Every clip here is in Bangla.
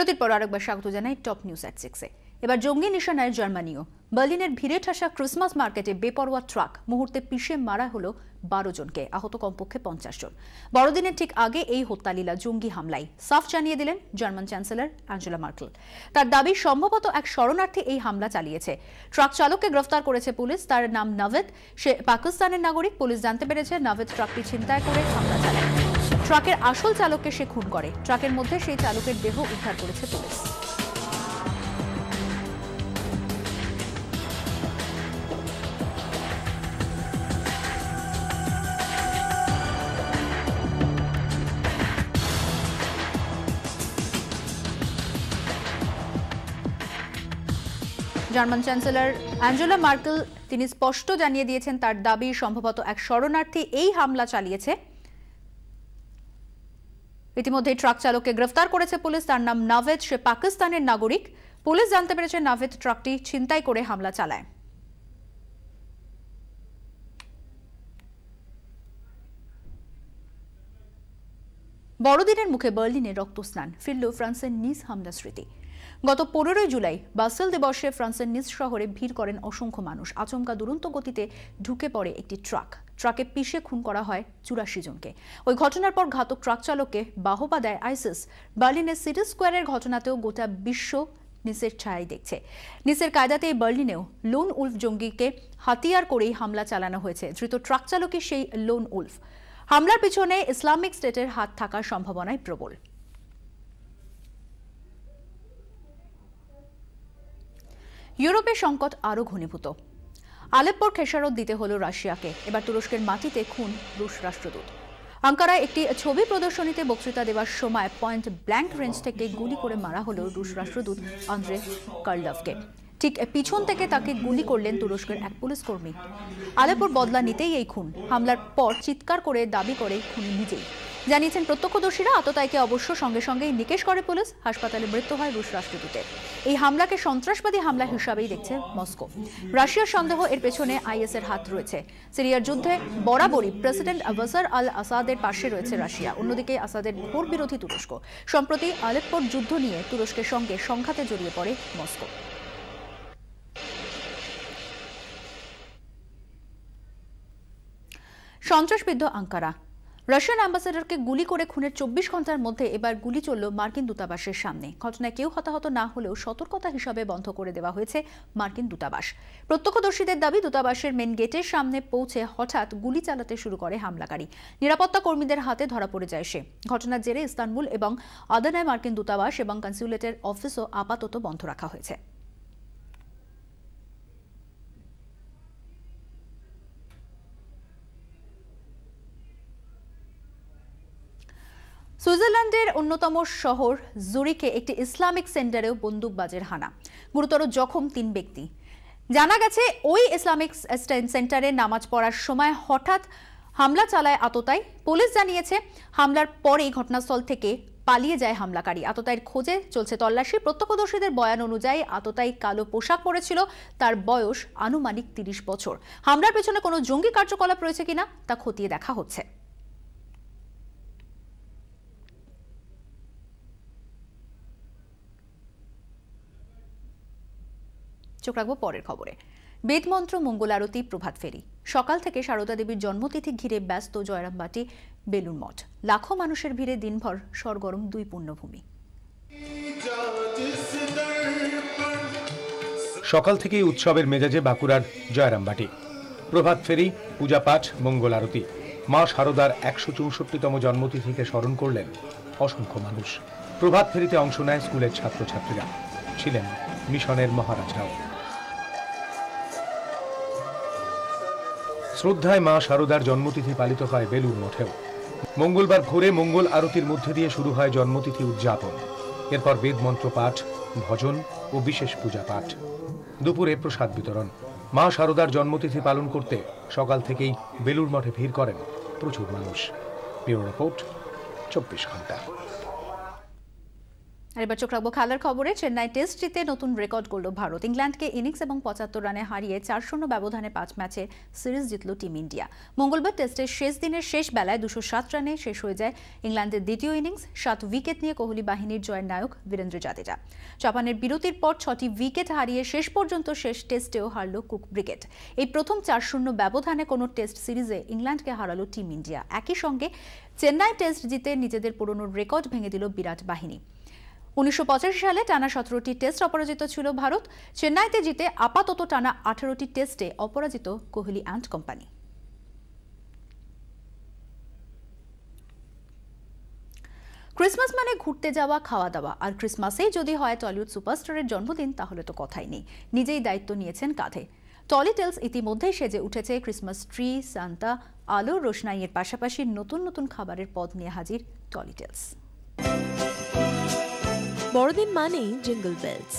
বিরতির পর আরেকবার স্বাগত জানাই টপ নিউজ এট 6-এ। এবার জঙ্গি নিশানায় জার্মানিও। বার্লিনের ভিড়ে ঠাসা ক্রিসমাস মার্কেটে বেপরোয়া ট্রাক মুহূর্তে পিষে মারা হলো 12 জনকে, আহত কমপক্ষে 50 জন। বড়দিনের ঠিক আগে এই হত্যালীলা জঙ্গি হামলায় সাফ জানিয়ে দিলেন জার্মান চ্যান্সেলর অ্যাঞ্জেলা মার্কেল। তার দাবি সম্ভবত এক শরণার্থী এই হামলা চালিয়েছে। ট্রাক চালককে গ্রেফতার করেছে পুলিশ। তার নাম নাভেদ, সে পাকিস্তানের নাগরিক। পুলিশ জানতে পেরেছে নাভেদ ট্রাকটি ছিনতাই করে হামলা চালায়। ট্রাকের আসল চালককে সে খুন করে। ট্রাকের মধ্যে সেই চালকের দেহ উদ্ধার করেছে police. German chancellor Angela Merkel তিনি স্পষ্ট জানিয়ে দিয়েছেন তার দাবি সম্ভবত এক শরণার্থী এই হামলা চালিয়েছে। ইতিমধ্যে ট্রাক চালককে গ্রেফতার করেছে পুলিশ। তার নাম নাভেদ, সে পাকিস্তানের নাগরিক। পুলিশ জানতে পেরেছে নাভেদ ট্রাকটি ছিনতাই করে হামলা চালায়। বড়দিনের মুখে বার্লিনে রক্তস্নান, ফিরল ফ্রান্সের নিস হামলা স্মৃতি। গত 15 জুলাই বাসেল দিবসে ফ্রান্সের নিস শহরে ভিড় করেন অসংখ্য মানুষ। আচমকা দুরন্ত গতিতে ঢুকে পড়ে একটি ট্রাকে পিষে খুন করা হয় 84 জনকে। ওই ঘটনার পর ঘাতক ট্রাক চালককে বাহবা দেয় আইসিস। বার্লিনের সিটি স্কোয়ারের ঘটনাতেও গোটা বিশ্ব নিসের ছায়াই দেখছে। নিসের কায়দাতেই বার্লিনেও লোন উলফ জঙ্গিকে হাতিয়ার করেই হামলা চালানো হয়েছে। ধৃত ট্রাক চালকই সেই লোন উলফ। হামলার পিছনে ইসলামিক স্টেটের হাত থাকার সম্ভাবনাই প্রবল। ইউরোপের সংকট আরও ঘনীভূত। আলেপ্পোর খেসারত দিতে হলো রাশিয়াকে। এবার তুরস্কের মাটিতে খুন রুশ রাষ্ট্রদূত। আঙ্কারায় একটি ছবি প্রদর্শনীতে বক্তৃতা দেওয়ার সময় পয়েন্ট ব্ল্যাঙ্ক রেঞ্জ থেকে গুলি করে মারা হলো রুশ রাষ্ট্রদূত আন্দ্রে কার্লভকে। ঠিক পিছন থেকে তাকে গুলি করলেন তুরস্কের এক পুলিশ কর্মী। আলেপ্পোর বদলা নিতেই এই খুন। হামলার পর চিৎকার করে দাবি করে খুনি নিজেই। জানিয়েছেন প্রত্যক্ষদর্শীরা। আততায়ীকে অবশ্য সঙ্গে সঙ্গেই নিকেশ করে পুলিশ। হাসপাতালে মৃত্যু হয় রুশ রাষ্ট্রদূতের। এই হামলাকে সন্ত্রাসবাদী হামলা হিসাবেই দেখছে মস্কো। রাশিয়ার সন্দেহ এর পেছনে আইএসের হাত রয়েছে। সিরিয়ার যুদ্ধে বরাবরই প্রেসিডেন্ট বাশার আল আসাদের পাশে রয়েছে রাশিয়া। অন্যদিকে আসাদের ঘোর বিরোধী তুরস্ক। সম্প্রতি আলেপ্পোর যুদ্ধ নিয়ে তুরস্কের সঙ্গে সংঘাতে জড়িয়ে পড়ে মস্কো। সন্ত্রাসবিদ্ধ আঙ্কারা। রাশিয়ান অ্যাম্বাসেডরকে গুলি করে খুনের 24 ঘন্টার মধ্যে এবার গুলি চলল মার্কিন দূতাবাসের সামনে। ঘটনায় কেউ হতাহত না হলেও সতর্কতা হিসাবে বন্ধ করে দেওয়া হয়েছে মার্কিন দূতাবাস। প্রত্যক্ষদর্শীদের দাবি দূতাবাসের মেন গেটের সামনে পৌঁছে হঠাৎ গুলি চালাতে শুরু করে হামলাকারী। নিরাপত্তা কর্মীদের হাতে ধরা পড়ে যায় সে। ঘটনার জেরে ইস্তানবুল এবং আদানায় মার্কিন দূতাবাস এবং কনস্যুলেটের অফিসও আপাতত বন্ধ রাখা হয়েছে। সুইজারল্যান্ডের অন্যতম শহর জুরিকে একটি ইসলামিক সেন্টারেও বন্দুকবাজের হানা। গুরুতর জখম 3 ব্যক্তি। জানা গেছে ওই ইসলামিক সেন্টারে নামাজ পড়ার সময় হঠাৎ হামলা চালায় আততায়ী। পুলিশ জানিয়েছে হামলার পরেই ঘটনাস্থল থেকে পালিয়ে যায় হামলাকারী। আততায়ীর খোঁজে চলছে তল্লাশি। প্রত্যক্ষদর্শীদের বয়ান অনুযায়ী আততায়ী কালো পোশাক পরেছিল। তার বয়স আনুমানিক 30 বছর। হামলার পেছনে কোনো জঙ্গি কার্যকলাপ রয়েছে কিনা তা খতিয়ে দেখা হচ্ছে। চোখ রাখবো পরের খবরে। বেদমন্ত্র, মঙ্গল আরতি, প্রভাত ফেরি। সকাল থেকে সারদা দেবীর জন্মতিথি ঘিরে ব্যস্ত জয়রামবাটি, বেলুড় মঠ। লাখো মানুষের ভিড়ে দিনভর সরগরম 2 পুণ্যভূমি। সকাল থেকেই উৎসবের মেজাজে বাঁকুড়ার জয়রামবাটি। প্রভাত ফেরি, পূজা পাঠ, মঙ্গল আরতি। মা সারদার 164তম জন্মতিথিকে স্মরণ করলেন অসংখ্য মানুষ। প্রভাত ফেরিতে অংশ নেয় স্কুলের ছাত্রছাত্রীরা। ছিলেন মিশনের মহারাজরাও। শ্রদ্ধায় মা সারদার জন্মতিথি পালিত হয় বেলুড় মঠেও। মঙ্গলবার ভোরে মঙ্গল আরতির মধ্যে দিয়ে শুরু হয় জন্মতিথি উদযাপন। এরপর বেদমন্ত্র পাঠ, ভজন ও বিশেষ পূজা পাঠ। দুপুরে প্রসাদ বিতরণ। মা সারদার জন্মতিথি পালন করতে সকাল থেকেই বেলুড় মঠে ভিড় করেন প্রচুর মানুষ। ব্যুরো রিপোর্ট, 24 ঘন্টা। আর এবার চোখ রাখবো খেলার খবরে। চেন্নাই টেস্ট জিতে নতুন রেকর্ড করল ভারত। ইংল্যান্ডকে ইনিংস এবং ৭৫ রানে হারিয়ে ৪-০ ব্যবধানে ৫ ম্যাচের সিরিজ জিতল টিম ইন্ডিয়া। মঙ্গলবার টেস্টের শেষ দিনের শেষ বেলায় ২০৭ রানে শেষ হয়ে যায় ইংল্যান্ডের দ্বিতীয় ইনিংস। ৭ উইকেট নিয়ে কোহলি বাহিনীর জয়ের নায়ক বীরেন্দ্র জাদেজা। জাপানের বিরতির পর ৬টি উইকেট হারিয়ে শেষ পর্যন্ত শেষ টেস্টেও হারল কুক ব্রিগেড। এই প্রথম ৪-০ ব্যবধানে কোনো টেস্ট সিরিজে ইংল্যান্ডকে হারালো টিম ইন্ডিয়া। একই সঙ্গে চেন্নাই টেস্ট জিতে নিজেদের পুরনো রেকর্ড ভেঙে দিল বিরাট বাহিনী। ১৯৮৫ সালে টানা ১৭টি টেস্ট অপরাজিত ছিল ভারত। চেন্নাইতে জিতে আপাতত টানা ১৮টি টেস্টে অপরাজিত কোহলি অ্যান্ড কোম্পানি। ক্রিসমাস মানে ঘুরতে যাওয়া, খাওয়া দাওয়া, আর ক্রিসমাসেই যদি হয় টলিউড সুপারস্টারের জন্মদিন তাহলে তো কথাই নেই। নিজেই দায়িত্ব নিয়েছেন কাঁধে। টলি টেলস ইতিমধ্যেই সেজে উঠেছে ক্রিসমাস ট্রি, সান্তা, আলো রোশনাইয়ের পাশাপাশি নতুন নতুন খাবারের পদ নিয়ে হাজির টলি টেলস। বড়দিন মানেই জিঙ্গল বেলস,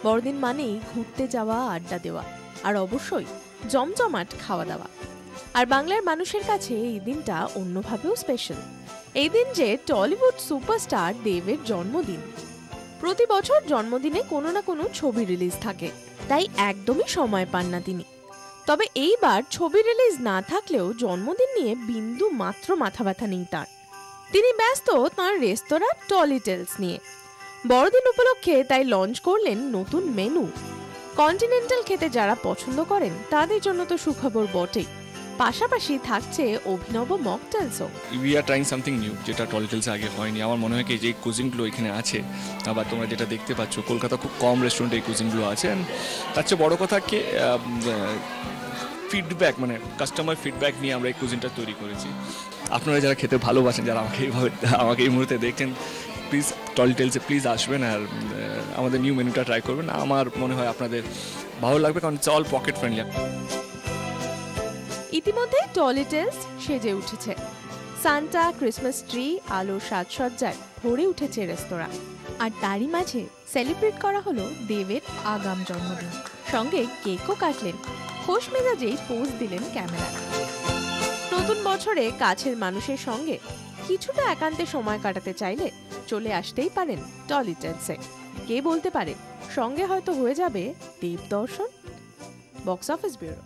বড়দিন মানেই ঘুরতে যাওয়া, আড্ডা দেওয়া, আর অবশ্যই জমজমাট খাওয়া দাওয়া। আর বাংলার মানুষের কাছে এই দিনটা অন্যভাবেও স্পেশাল। এই দিন যে টলিউড সুপারস্টার দেবের জন্মদিন। প্রতি বছর জন্মদিনে কোনো না কোনো ছবি রিলিজ থাকে, তাই একদমই সময় পান না তিনি। তবে এইবার ছবি রিলিজ না থাকলেও জন্মদিন নিয়ে বিন্দু মাত্র মাথা ব্যথা নেই তার। তিনি ব্যস্ত তাঁর রেস্তোরাঁ টলি টেলস নিয়ে। বড়দিন উপলক্ষে তাই লঞ্চ করলেন নতুন মেনু। কন্টিনেন্টাল খেতে যারা পছন্দ করেন তাদের জন্য তো সুখবর বটেই, পাশাপাশি থাকছে অভিনব মকটেলসও। We are trying something new, যেটা টলি টেলসে আগে হয়নি। আমার মনে হয় কি যে কুজিনগুলো এখানে আছে, আবার তোমরা যেটা দেখতে পাচ্ছ কলকাতা খুব কম রেস্টুরেন্টে এই কুজিনগুলো আছে। অ্যান্ড তার চেয়ে বড়ো কথা কি ফিডব্যাক, মানে কাস্টমার ফিডব্যাক নিয়ে আমরা এই কুজিনটা তৈরি করেছি। আপনারা যারা খেতে ভালোবাসেন, যারা আমাকে এই মুহূর্তে দেখছেন, প্লিজ টলি টেলসে প্লিজ আসবেন আর আমাদের নিউ মেনুটা ট্রাই করবেন। আমার মনে হয় আপনাদের ভালো লাগবে, কারণ ইটস অল পকেট ফ্রেন্ডলি। ইতিমধ্যে টলি টেলস সেজে উঠেছে। সান্টা, ক্রিসমাস ট্রি, আলোর সাজসজ্জায় ভরে উঠেছে রেস্তোরাঁ। আর তারই মাঝে সেলিব্রেট করা হলো দেবের আগাম জন্মদিন। সঙ্গে কেকও কাটলেন, খোশ মেজাজেই পোজ দিলেন ক্যামেরা। নতুন বছরে কাছের মানুষের সঙ্গে কিছুটা একান্তে সময় কাটাতে চাইলে চলে আসতেই পারেন টলি টেলসে। কে বলতে পারে, সঙ্গে হয়তো হয়ে যাবে দেব দর্শন। Box office bureau.